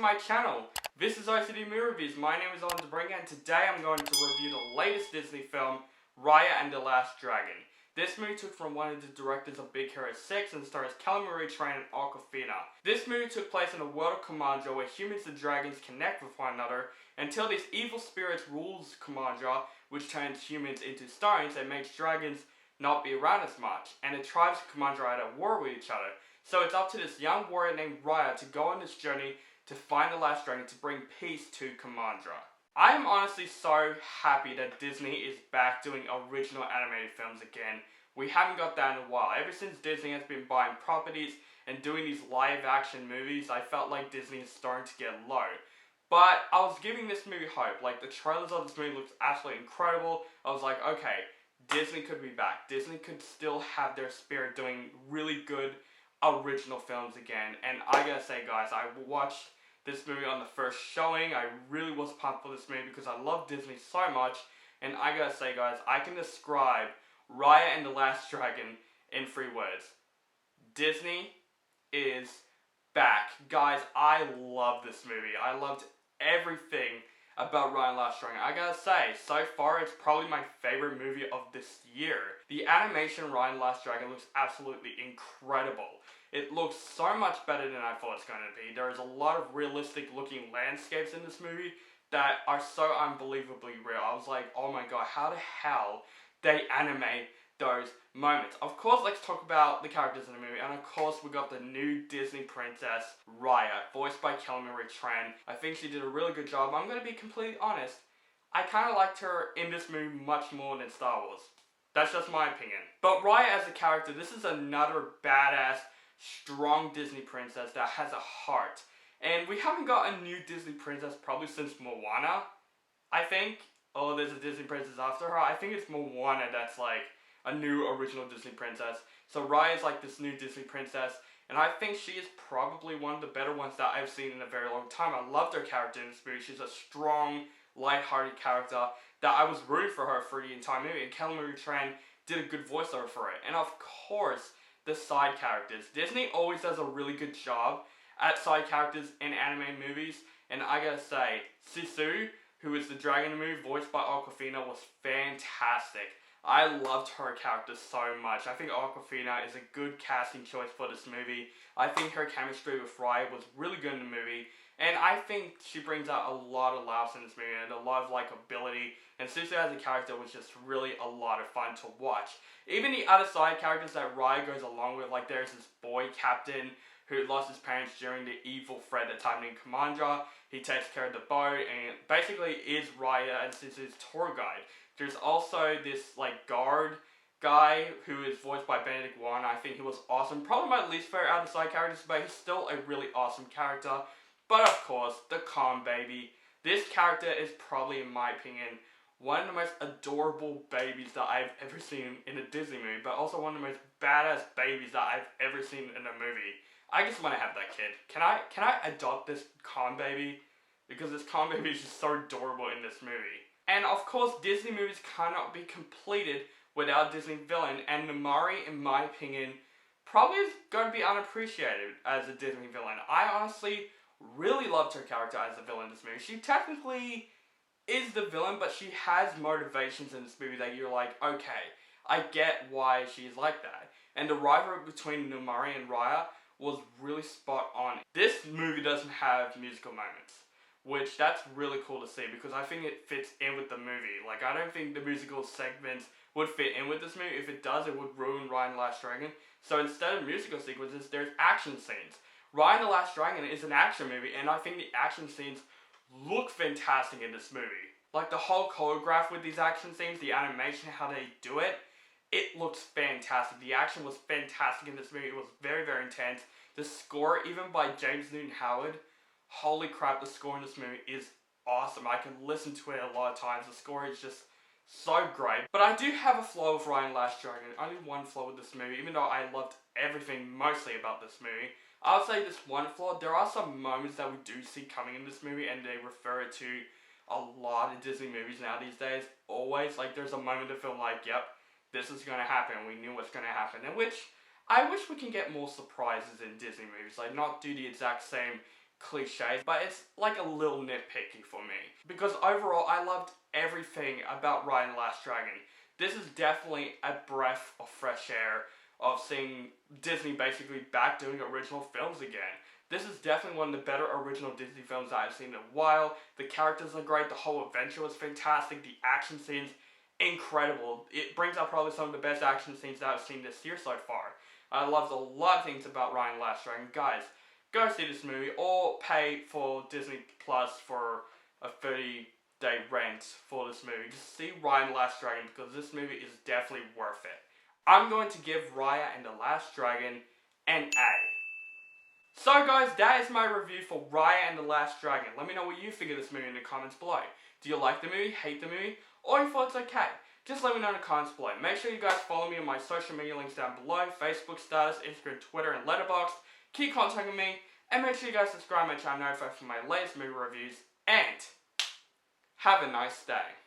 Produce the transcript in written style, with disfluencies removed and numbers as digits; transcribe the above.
to my channel. This is OCD Movie Reviews. My name is Owen DeBringa and today I'm going to review the latest Disney film, Raya and the Last Dragon. This movie took from one of the directors of Big Hero 6 and stars Kelly Marie Tran and Awkwafina. This movie took place in the world of Kumandra where humans and dragons connect with one another until these evil spirits rules Kumandra, which turns humans into stones and makes dragons not be around as much, and the tribes of Kumandra are at war with each other. So it's up to this young warrior named Raya to go on this journey to find the last dragon to bring peace to Kumandra. I am honestly so happy that Disney is back doing original animated films again. We haven't got that in a while. Ever since Disney has been buying properties and doing these live action movies, I felt like Disney is starting to get low. But I was giving this movie hope. Like, the trailers of this movie looked absolutely incredible. I was like, okay, Disney could be back. Disney could still have their spirit doing really good original films again. And I gotta say, guys, I watched this movie on the first showing. I really was pumped for this movie because I love Disney so much. And I gotta say, guys, I can describe Raya and the Last Dragon in 3 words. Disney is back. Guys, I love this movie. I loved everything about Raya and the Last Dragon. I gotta say, so far it's probably my favorite movie of this year. The animation Raya and the Last Dragon looks absolutely incredible. It looks so much better than I thought it's going to be. There is a lot of realistic looking landscapes in this movie that are so unbelievably real. I was like, oh my god, how the hell they animate those moments? Of course, let's talk about the characters in the movie. And of course, we got the new Disney princess, Raya, voiced by Kelly Marie Tran. I think she did a really good job. I'm going to be completely honest. I kind of liked her in this movie much more than Star Wars. That's just my opinion. But Raya as a character, this is another badass, strong Disney princess that has a heart. And we haven't got a new Disney princess probably since Moana, I think. Oh, there's a Disney princess after her. I think it's Moana that's like a new original Disney princess. So Raya is like this new Disney princess, and I think she is probably one of the better ones that I've seen in a very long time. I loved her character in this movie. She's a strong, light-hearted character that I was rooting for her for the entire movie, and Kelly Marie Tran did a good voiceover for it. And of course, the side characters. Disney always does a really good job at side characters in anime movies, and I gotta say, Sisu, who is the dragon in the movie, voiced by Awkwafina, was fantastic. I loved her character so much. I think Awkwafina is a good casting choice for this movie. I think her chemistry with Raya was really good in the movie, and I think she brings out a lot of laughs in this movie and a lot of likability. And Sisu as a character was just really a lot of fun to watch. Even the other side characters that Raya goes along with, like there's this boy captain who lost his parents during the evil threat at the time named Kumandra. He takes care of the boat and basically is Raya and Sisu's tour guide. There's also this like guard guy who is voiced by Benedict Wong. I think he was awesome. Probably my least favorite out of the side characters, but he's still a really awesome character. But of course, the Calm Baby. This character is probably, in my opinion, one of the most adorable babies that I've ever seen in a Disney movie, but also one of the most badass babies that I've ever seen in a movie. I just want to have that kid. Can I adopt this Calm Baby? Because this Calm Baby is just so adorable in this movie. And of course, Disney movies cannot be completed without a Disney villain, and Namaari, in my opinion, probably is going to be unappreciated as a Disney villain. I honestly really loved her character as a villain in this movie. She technically is the villain, but she has motivations in this movie that you're like, okay, I get why she's like that. And the rivalry between Namaari and Raya was really spot on. This movie doesn't have musical moments, which that's really cool to see because I think it fits in with the movie. Like, I don't think the musical segments would fit in with this movie. If it does, it would ruin Raya and the Last Dragon. So instead of musical sequences, there's action scenes. Raya and the Last Dragon is an action movie, and I think the action scenes look fantastic in this movie. Like, the whole choreograph with these action scenes, the animation, how they do it, it looks fantastic. The action was fantastic in this movie. It was very, very intense. The score, even by James Newton Howard, holy crap, the score in this movie is awesome. I can listen to it a lot of times. The score is just so great. But I do have a flaw with Raya and the Last Dragon. Only one flaw with this movie, even though I loved everything mostly about this movie. I would say this one flaw, there are some moments that we do see coming in this movie, and they refer it to a lot of Disney movies now these days. Always, like, there's a moment to feel like, yep, this is going to happen. We knew what's going to happen. And which, I wish we can get more surprises in Disney movies. Like, not do the exact same cliches, but it's like a little nitpicky for me. Because overall, I loved everything about Raya and the Last Dragon. This is definitely a breath of fresh air of seeing Disney basically back doing original films again. This is definitely one of the better original Disney films that I've seen in a while. The characters are great, the whole adventure was fantastic, the action scenes, incredible. It brings out probably some of the best action scenes that I've seen this year so far. I loved a lot of things about Raya and the Last Dragon. Guys, go see this movie or pay for Disney Plus for a 30-day rent for this movie. Just see Raya and the Last Dragon because this movie is definitely worth it. I'm going to give Raya and the Last Dragon an A. So guys, that is my review for Raya and the Last Dragon. Let me know what you think of this movie in the comments below. Do you like the movie, hate the movie, or you thought it's okay? Just let me know in the comments below. Make sure you guys follow me on my social media links down below. Facebook status, Instagram, Twitter, and Letterboxd. Keep contacting me. And make sure you guys subscribe to my channel notified for my latest movie reviews. And have a nice day.